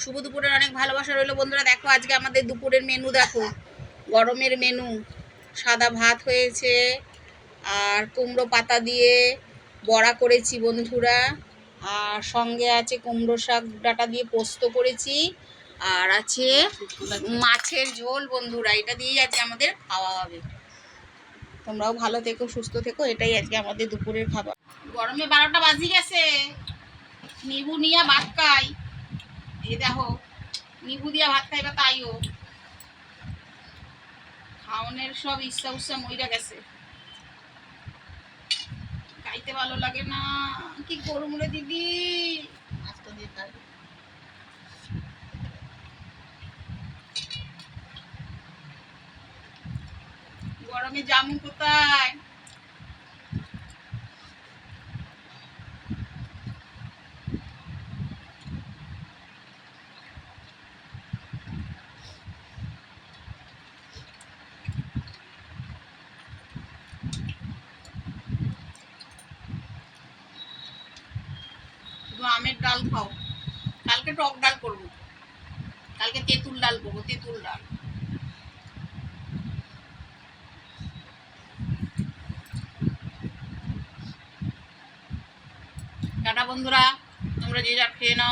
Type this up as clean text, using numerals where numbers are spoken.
শুভ দুপুরের অনেক ভালোবাসা রইলো বন্ধুরা। দেখো আজকে আমাদের দুপুরের মেনু, দেখো গরমের মেনু। সাদা ভাত হয়েছে, আর কুমড়ো পাতা দিয়ে বড়া করেছি বন্ধুরা, আর সঙ্গে আছে কুমড়ো শাক ডাঁটা দিয়ে পোস্ত করেছি, আর আছে মাছের ঝোল বন্ধুরা। এটা দিয়েই আজকে আমাদের খাওয়া হবে। তোমরাও ভালো থেকো, সুস্থ থেকো। এটাই আজকে আমাদের দুপুরের খাবার। গরমে 12টা বাজি গেছে, নিবু নিয়া ভাত খাই। এই দেখো নিবু দিয়া ভাত খাইবা, তাইও খাওয়ানোর সব ইচ্ছা উচ্ছা মইরা গেছে, খাইতে ভালো লাগে না। কি করুম রে দিদি, আস্ত দিয়ে খাই। গরমে জামু কোথায়? শুধু আমের ডাল খাও। কালকে টক ডাল করবো, কালকে তেঁতুল ডাল করবো, তেঁতুল ডাল। টাটা বন্ধুরা, তোমরা যে যা খেয়ে নাও।